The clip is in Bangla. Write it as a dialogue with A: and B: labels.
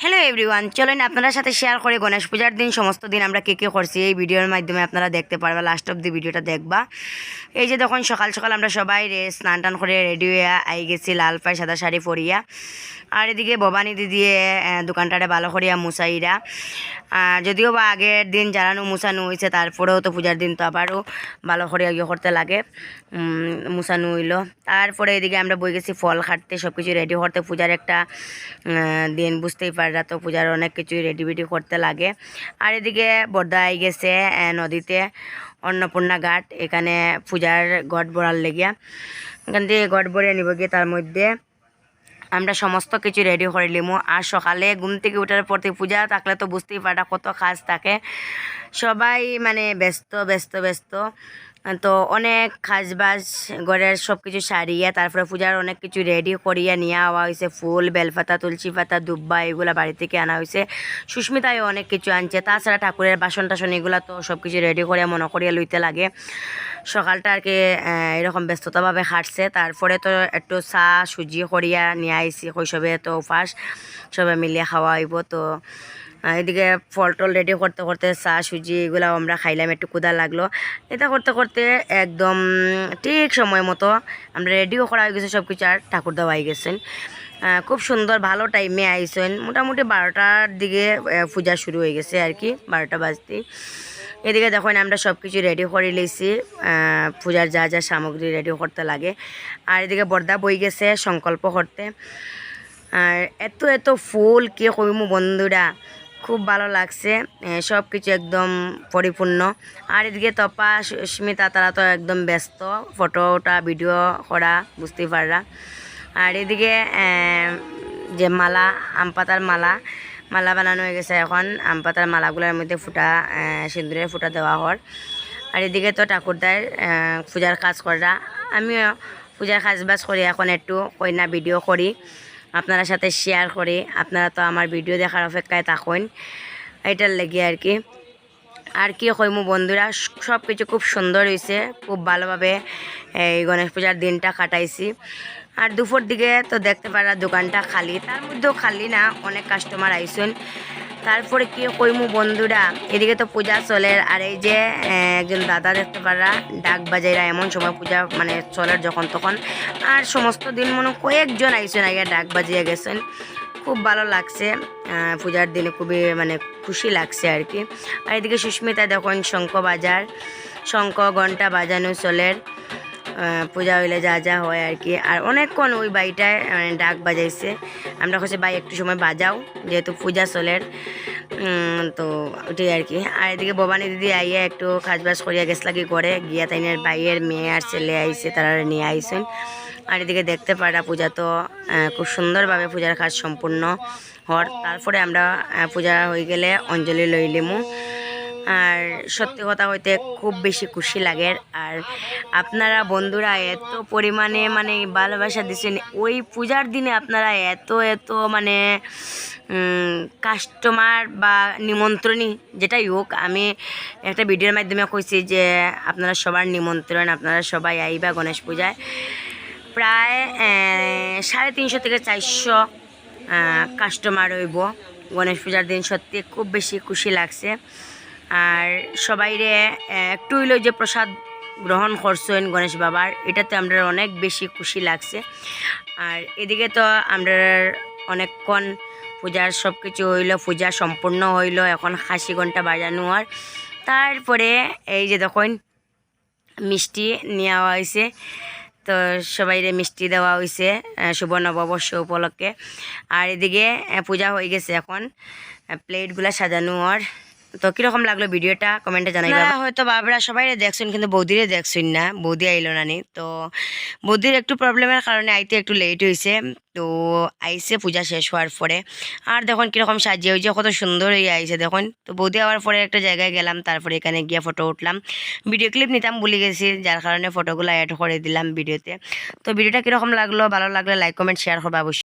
A: হ্যালো এভরিওয়ান, চলেন আপনার সাথে শেয়ার করে গণেশ পূজার দিন সমস্ত দিন আমরা কী কী করছি এই ভিডিওর মাধ্যমে আপনারা দেখতে পারবা। লাস্ট অব দি ভিডিওটা দেখবা। এই যে দেখুন সকাল সকাল আমরা সবাই স্নান টান করে রেডি হয়ে আই গেছি লাল পায়ে সাদা শাড়ি পরিয়া। আর এদিকে ভবানী দিদিয়ে দোকানটারে ভালো করিয়া মুসাইরা, যদিও বা আগের দিন জ্বালানো মুছানো হয়েছে, তারপরেও তো পূজার দিন তো আবারও ভালো করিয়া ইয়ে করতে লাগে, মুছানো হইলো। তারপরে এদিকে আমরা বই গেছি ফল কাটতে, সব কিছু রেডি করতে। পূজার একটা দিন বুঝতেই পাররা, তো পূজার অনেক কিছুই রেডিবিডি করতে লাগে। আর এদিকে বর্দা আই গেছে নদীতে, অন্নপূর্ণা ঘাট, এখানে পূজার ঘট ভরার লেগিয়া। এখান থেকে ঘট ভরে নিব গিয়ে, তার মধ্যে আমরা সমস্ত কিছু রেডি করে নিমু। আর সকালে ঘুম থেকে উঠার পর থেকে পূজা থাকলে তো বুঝতেই পারা কত কাজ থাকে, সবাই মানে ব্যস্ত ব্যস্ত ব্যস্ত। তো অনেক কাজবাজ ঘরের সব কিছু সারিয়ে তারপরে পূজার অনেক কিছু রেডি করিয়া নিয়ে আওয়া হয়েছে। ফুল, বেলপাতা, তুলসী পাতা, দুব্বা এগুলো বাড়ি থেকে আনা হয়েছে। সুস্মিতায় অনেক কিছু আনছে। তাছাড়া ঠাকুরের বাসন টাসন এগুলো তো সব কিছু রেডি করিয়া মনে করিয়া লইতে লাগে। সকালটা আর কি এরকম ব্যস্ততাভাবে কাটছে। তারপরে তো একটু চা সুজি করিয়া নিয়ে আইসি, শৈশবে তো উপাস সবাই মিলিয়ে খাওয়া হইব। তো এদিকে ফল টল রেডি করতে করতে চা সুজি এগুলো আমরা খাইলাম, একটু ক্ষুধা লাগলো। এটা করতে করতে একদম ঠিক সময় মতো আমরা রেডিও করা হয়ে গেছে সব কিছু। আর ঠাকুর দেওয়া হয়ে গেছেন, খুব সুন্দর ভালো টাইমে আইসেন। মোটামুটি 12টার দিকে পূজা শুরু হয়ে গেছে আর কি, 12টা বাজতেই। এদিকে দেখুন আমরা সব কিছু রেডি করে লইছি, পূজার যা যা সামগ্রী রেডি করতে লাগে। আর এদিকে বর্দা বই গেছে সংকল্প করতে। আর এত এত ফুল কি কইমু বন্ধুরা, খুব ভালো লাগছে, সব কিছু একদম পরিপূর্ণ। আর এদিকে তপা সুস্মিতা তারা তো একদম ব্যস্ত, ফটোটা ভিডিও করা বুঝতেই পাররা। আর এদিকে যে মালা, আম পাতার মালা বানানো হয়ে গেছে। এখন আম পাতার মালাগুলোর মধ্যে ফুটা সিঁদুরের ফুটা দেওয়া হর। আর এদিকে তো ঠাকুরদার পূজার কাজ করা, আমিও পূজার কাজ বাজ করি। এখন একটু কইনা ভিডিও করি, আপনার সাথে শেয়ার করি। আপনারা তো আমার ভিডিও দেখার অপেক্ষায় থাকুন, এটার লেগে আর কি। আর কি কইমু বন্ধুরা, সব কিছু খুব সুন্দর হয়েছে, খুব ভালোভাবে এই গণেশ পূজার দিনটা কাটাইছি। আর দুপুর দিকে তো দেখতে পারা দোকানটা খালি, তার মধ্যেও খালি না, অনেক কাস্টমার আইসুন। তারপরে কি কইমু বন্ধুরা, এদিকে তো পূজা চলে। আর এই যে একজন দাদা দেখতে পারা ডাক বাজাইরা, এমন সময় পূজা মানে চলের যখন তখন। আর সমস্ত দিন মনে কয়েকজন আইসেন আগে ডাক বাজিয়ে গেছেন, খুব ভালো লাগছে। পূজার দিনে খুবই মানে খুশি লাগছে আর কি। আর এদিকে সুস্মিতা দেখুন শঙ্খ বাজার, শঙ্খ ঘন্টা বাজানো চলের, পূজা হইলে যা যা হয় আর কি। আর অনেকক্ষণ ওই বাড়িটায় ডাক বাজাইছে, আমরা কাছে ভাই একটু সময় বাজাও, যেহেতু পূজা চলের। তো ওটাই আর কি। আর এদিকে ভবানী দিদি আইয়া একটু কাজবাজ করিয়া গেছ লাগি করে গিয়া, তাইনের ভাইয়ের মেয়ে আর ছেলে আইসে, তারা নিয়ে আইসেন। আর এদিকে দেখতে পারা পূজা তো খুব সুন্দরভাবে পূজার কাজ সম্পূর্ণ হর। তারপরে আমরা পূজা হয়ে গেলে অঞ্জলি লইলিমু। আর সত্যি কথা হইতে খুব বেশি খুশি লাগে। আর আপনারা বন্ধুরা এত পরিমাণে মানে ভালোবাসা দিচ্ছেন, ওই পূজার দিনে আপনারা এত এত মানে কাস্টমার বা নিমন্ত্রণী যেটাই হোক, আমি একটা ভিডিওর মাধ্যমে কইছি যে আপনারা সবার নিমন্ত্রণ, আপনারা সবাই আইবা গণেশ পূজায়। প্রায় 350 থেকে 400 কাস্টমার হইব গণেশ পূজার দিন। সত্যি খুব বেশি খুশি লাগছে। আর সবাইরে একটু হইলেও যে প্রসাদ গ্রহণ করছেন গণেশ বাবার, এটাতে আমরা অনেক বেশি খুশি লাগছে। আর এদিকে তো আমরা অনেকক্ষণ পূজার সব কিছু হইল, পূজা সম্পূর্ণ হইল। এখন খাসি ঘন্টা বাজানো আর তারপরে এই যে দেখুন মিষ্টি নেওয়া হয়েছে, তো সবাইরে মিষ্টি দেওয়া হয়েছে শুভ নববর্ষ উপলক্ষে। আর এদিকে পূজা হয়ে গেছে, এখন প্লেটগুলা সাজানো আর। তো কীরকম লাগলো ভিডিওটা কমেন্টে জানাইবা। হয়তো বাবরা সবাই দেখছেন, কিন্তু বৌদিরে দেখছেন না, বৌদি আইলো নানি। তো বৌদির একটু প্রবলেমের কারণে আইতে একটু লেট হয়েছে, তো আইসে পূজা শেষ হওয়ার পরে। আর দেখুন কীরকম সাজিয়ে হয়েছে, কত সুন্দর হয়ে আইসে দেখুন। তো বৌদি আওয়ার পরে একটা জায়গায় গেলাম, তারপরে এখানে গিয়ে ফটো উঠলাম। ভিডিও ক্লিপ নিতাম ভুলে গেছি, যার কারণে ফটোগুলো অ্যাড করে দিলাম ভিডিওতে। তো ভিডিওটা কীরকম লাগলো, ভালো লাগলে লাইক কমেন্ট শেয়ার করবা অবশ্যই।